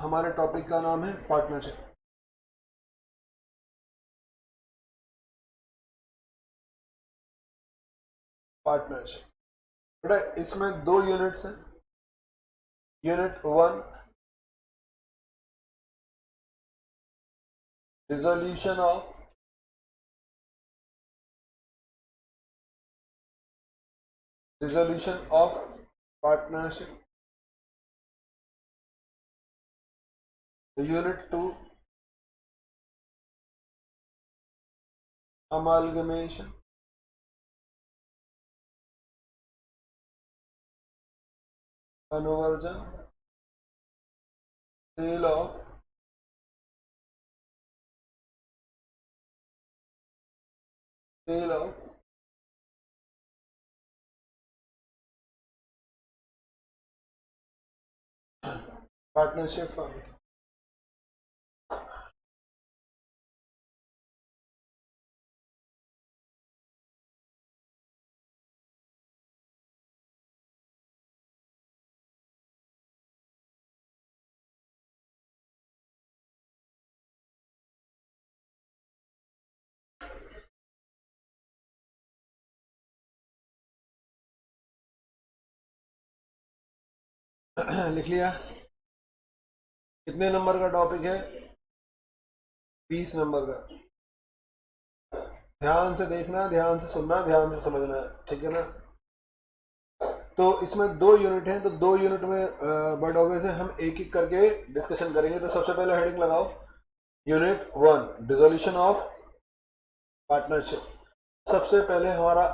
हमारे टॉपिक का नाम है पार्टनरशिप। पार्टनरशिप बेटा इसमें दो यूनिट्स हैं। Unit 1 resolution of partnership. Unit 2 amalgamation. Conversion. Sale of partnership firm. लिख लिया। कितने नंबर का टॉपिक है? 20 नंबर का। ध्यान से देखना, ध्यान से सुनना, ध्यान से समझना, ठीक है ना। तो इसमें दो यूनिट हैं, तो दो यूनिट में बट ऑब्वियसली हम एक एक करके डिस्कशन करेंगे। तो सबसे पहले हेडिंग लगाओ, यूनिट 1 डिसोल्यूशन ऑफ पार्टनरशिप। सबसे पहले हमारा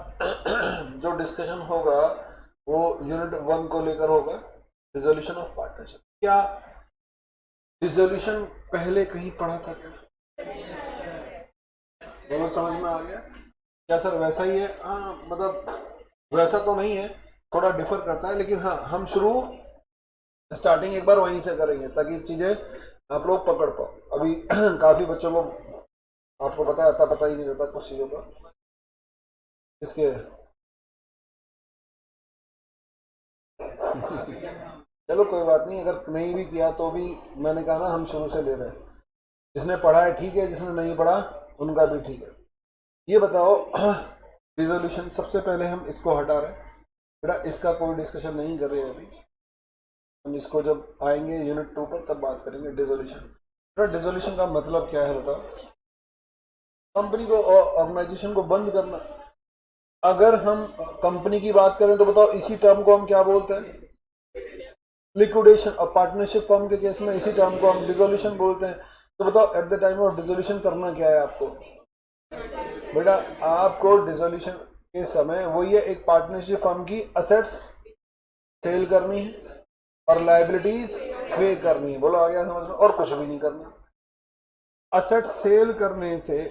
जो डिस्कशन होगा वो यूनिट 1 को लेकर होगा, डिसोल्यूशन ऑफ पार्टनरशिप। क्या डिसोल्यूशन पहले कहीं पढ़ा था क्या? वो समझ में आ गया क्या सर? वैसा ही है? हाँ, मतलब वैसा तो नहीं है, थोड़ा डिफर करता है, लेकिन हाँ हम शुरू स्टार्टिंग एक बार वहीं से करेंगे ताकि चीजें आप लोग पकड़ पाओ। अभी काफी बच्चों को आपको पता है, पता ही नहीं रहता कुछ चीजों का। इसके चलो कोई बात नहीं, अगर नहीं भी किया तो भी मैंने कहा ना हम शुरू से ले रहे हैं। जिसने पढ़ा है ठीक है, जिसने नहीं पढ़ा उनका भी ठीक है। ये बताओ रिजोल्यूशन, सबसे पहले हम इसको हटा रहे हैं बेटा, इसका कोई डिस्कशन नहीं कर रहे हैं अभी। हम इसको जब आएंगे यूनिट 2 पर तब बात करेंगे डिसोल्यूशन। बेटा डिसोल्यूशन का मतलब क्या है बताओ? कंपनी को, ऑर्गेनाइजेशन को बंद करना। अगर हम कंपनी की बात करें तो बताओ इसी टर्म को हम क्या बोलते हैं? लिक्विडेशन। और पार्टनरशिप फर्म के केस में इसी टर्म को हम डिसोल्यूशन बोलते हैं। तो बताओ at the time of dissolution करना क्या है आपको? बेटा आपको डिसोल्यूशन के समय वही है, एक पार्टनरशिप फर्म की असेट्स सेल करनी है और लाइबिलिटीज पे करनी है। बोलो आ गया समझ में? और कुछ भी नहीं करना। असेट सेल करने से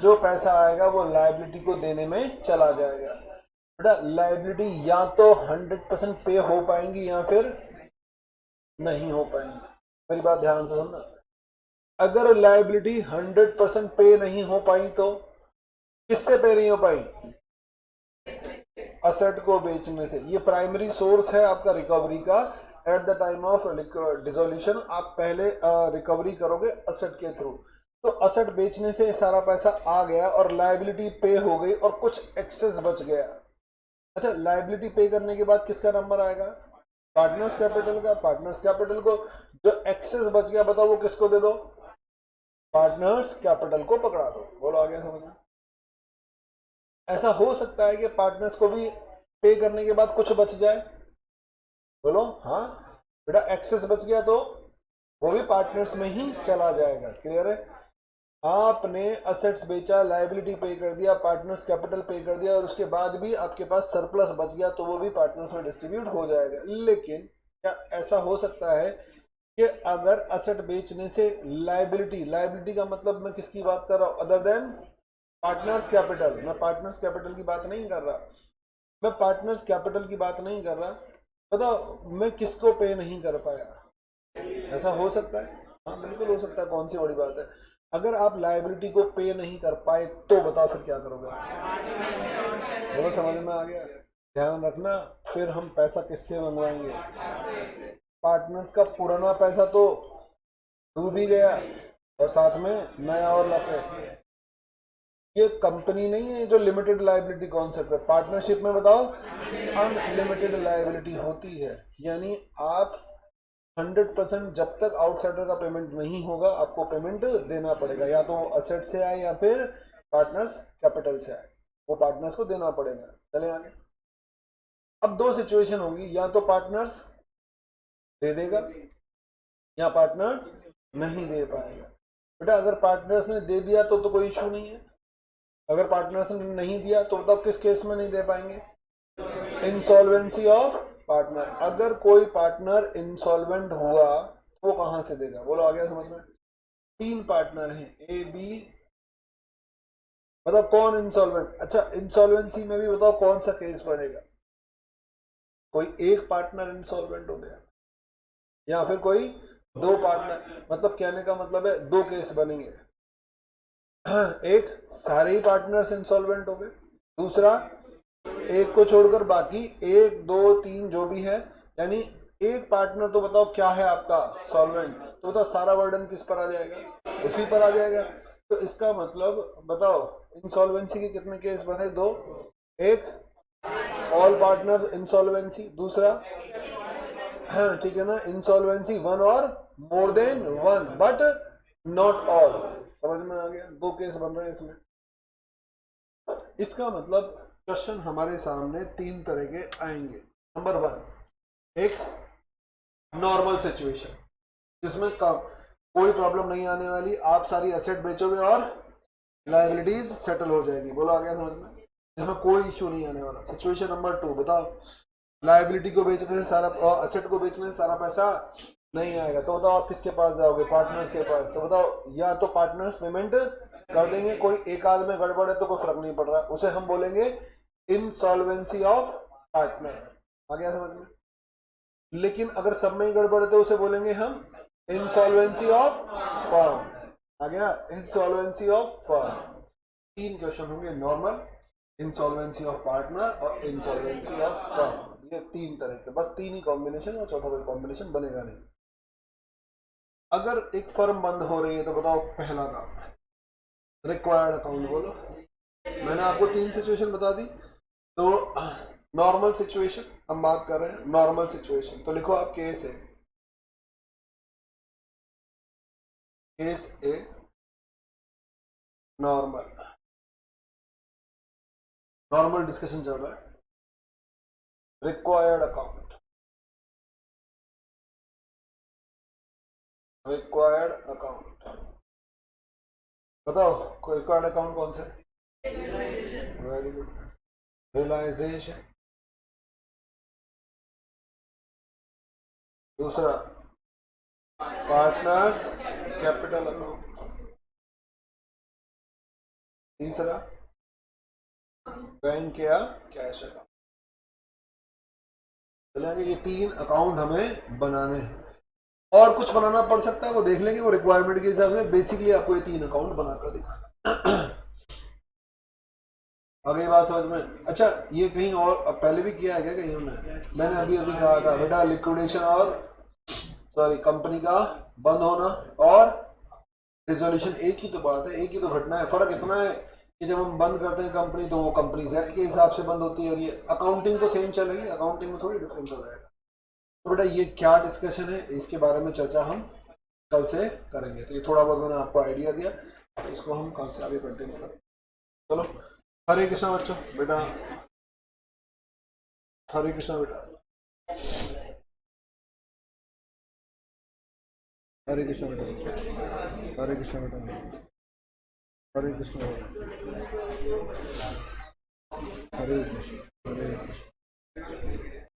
जो पैसा आएगा वो लाइबिलिटी को देने में चला जाएगा। बेटा लाइबिलिटी या तो 100% पे हो पाएंगी या फिर नहीं हो पाएंगी। मेरी बात ध्यान से सुनना। अगर लाइबिलिटी 100% पे नहीं हो पाई तो किससे पे नहीं हो पाई? असेट को बेचने से। ये प्राइमरी सोर्स है आपका रिकवरी का। At the time of dissolution आप पहले रिकवरी करोगे असेट के थ्रू। तो असेट बेचने से सारा पैसा आ गया और लाइबिलिटी पे हो गई और कुछ एक्सेस बच गया। अच्छा, लाइबिलिटी पे करने के बाद किसका नंबर आएगा? पार्टनर्स कैपिटल का। पार्टनर्स कैपिटल को जो एक्सेस बच गया बताओ वो किसको दे दो? पार्टनर्स कैपिटल को पकड़ा दो। बोलो आ गया समझ में? ऐसा हो सकता है कि पार्टनर्स को भी पे करने के बाद कुछ बच जाए। बोलो हाँ। बेटा एक्सेस बच गया तो वो भी पार्टनर्स में ही चला जाएगा। क्लियर है? आपने असेट्स बेचा, लाइबिलिटी पे कर दिया, पार्टनर्स कैपिटल पे कर दिया और उसके बाद भी आपके पास सरप्लस बच गया तो वो भी पार्टनर्स में डिस्ट्रीब्यूट हो जाएगा। लेकिन क्या ऐसा हो सकता है कि अगर असेट बेचने से लाइबिलिटी, लाइबिलिटी का मतलब मैं किसकी बात कर रहा हूं अदर देन पार्टनर्स कैपिटल? मैं पार्टनर्स कैपिटल की बात नहीं कर रहा। मैं पार्टनर्स कैपिटल की बात नहीं कर रहा। बताओ मैं किसको पे नहीं कर पाया? ऐसा हो सकता है? हाँ बिल्कुल हो सकता है। कौन सी बड़ी बात है? अगर आप लाइबिलिटी को पे नहीं कर पाए तो बताओ फिर क्या करोगे? बोलो समझ में आ गया? ध्यान रखना, फिर हम पैसा किससे मंगवाएंगे? पार्टनर्स का पुराना पैसा तो डूब भी गया और साथ में नया और लाके। ये कंपनी नहीं है जो लिमिटेड लायबिलिटी कॉन्सेप्ट है। पार्टनरशिप में बताओ अनलिमिटेड लायबिलिटी होती है, यानी आप 100% जब तक आउटसाइडर का पेमेंट नहीं होगा आपको पेमेंट देना पड़ेगा, या तो असेट से आए या फिर पार्टनर्स कैपिटल से आए, वो पार्टनर्स को देना पड़ेगा। चले आगे। अब दो सिचुएशन होंगी, या तो पार्टनर्स दे देगा या पार्टनर्स नहीं दे पाएगा। बेटा अगर पार्टनर्स ने दे दिया तो कोई इशू नहीं है, अगर पार्टनर्स ने नहीं दिया तो बताओ किस केस में नहीं दे पाएंगे? Insolvency of partner. अगर कोई पार्टनर इंसॉल्वेंट हुआ तो वो कहां से देगा? बोलो आ गया समझ में? 3 पार्टनर हैं ए बी, बताओ कौन इंसॉल्वेंट? अच्छा इंसॉल्वेंसी में भी बताओ कौन सा केस बनेगा? कोई एक पार्टनर इंसॉल्वेंट हो गया या फिर कोई 2 पार्टनर, मतलब कहने का मतलब है 2 केस बनेंगे। एक सारे ही पार्टनर्स इंसॉल्वेंट हो गए, दूसरा एक को छोड़कर बाकी 1 2 3 जो भी है, यानी एक पार्टनर तो बताओ क्या है आपका सॉल्वेंट, तो बताओ सारा बर्डन किस पर आ जाएगा? उसी पर आ जाएगा। तो इसका मतलब बताओ इंसॉल्वेंसी के कितने केस बने? 2। एक ऑल पार्टनर इंसॉल्वेंसी, दूसरा ठीक है ना इंसॉल्वेंसी 1 और more than 1 but not all. समझ में आ गया? 2 केस बन रहे हैं इसमें। इसका मतलब क्वेश्चन हमारे सामने 3 तरह के आएंगे। नंबर 1 एक नॉर्मल सिचुएशन जिसमें कोई प्रॉब्लम नहीं आने वाली, आप सारी एसेट बेचोगे और लायबिलिटीज सेटल हो जाएगी। बोलो आ गया समझ में? जिसमें कोई इशू नहीं आने वाला। सिचुएशन नंबर 2 बताओ लायबिलिटी को बेचने से सारा एसेट को बेचने से सारा पैसा नहीं आएगा, तो बताओ आप किसके पास जाओगे? पार्टनर्स के पास। तो बताओ या तो पार्टनर्स पेमेंट कर देंगे, कोई एक आध में गड़बड़ है तो कोई फर्क नहीं पड़ रहा, उसे हम बोलेंगे इंसॉल्वेंसी ऑफ पार्टनर। आ गया समझ में? लेकिन अगर सब में ही गड़बड़ है तो उसे बोलेंगे हम इंसॉल्वेंसी ऑफ फर्म। आ गया? Insolvency of firm. 3 क्वेश्चन होंगे, नॉर्मल, इंसॉल्वेंसी ऑफ पार्टनर और इंसॉल्वेंसी ऑफ फर्म। ये 3 तरह के, बस 3 ही कॉम्बिनेशन और चौथा कोई कॉम्बिनेशन बनेगा नहीं। अगर एक फर्म बंद हो रही है तो बताओ पहला काम रिक्वायर्ड अकाउंट। बोलो मैंने आपको 3 सिचुएशन बता दी। तो नॉर्मल सिचुएशन हम बात कर रहे हैं, नॉर्मल सिचुएशन तो लिखो आप case A. Case A normal, normal discussion चल रहा है। रिक्वायर्ड अकाउंट, रिक्वायर्ड अकाउंट बताओ रिक्वायर्ड अकाउंट कौन सा है? Very good, realization. दूसरा पार्टनर्स कैपिटल अकाउंट। तीसरा बैंक या कैश अकाउंट। चलेंगे ये 3 अकाउंट हमें बनाने हैं, और कुछ बनाना पड़ सकता है वो देख लेंगे, वो रिक्वायरमेंट के हिसाब से। बेसिकली आपको ये 3 अकाउंट बनाकर दिखाना। आगे बात समझ में? अच्छा ये कहीं और पहले भी किया है क्या कहीं हमने? मैंने अभी अभी कहा था बेटा लिक्विडेशन और सॉरी कंपनी का बंद होना और रिजोल्यूशन एक ही तो बात है, एक ही तो घटना है। फर्क इतना है कि जब हम बंद करते हैं कंपनी तो वो कंपनी एक्ट के हिसाब से बंद होती है, और ये अकाउंटिंग तो सेम चलेगी, अकाउंटिंग में थोड़ी डिफरेंस हो जाएगा। तो बेटा ये क्या डिस्कशन है इसके बारे में चर्चा हम कल से करेंगे। तो ये थोड़ा बहुत मैंने आपको आइडिया दिया, तो इसको हम कल से आगे कंटिन्यू करेंगे। चलो हरे कृष्णा बच्चों। बेटा हरे कृष्णा बेटा, हरे कृष्णा बेटा, हरे कृष्णा बेटा, हरे कृष्णा बेटा, हरे कृष्ण, हरे कृष्ण।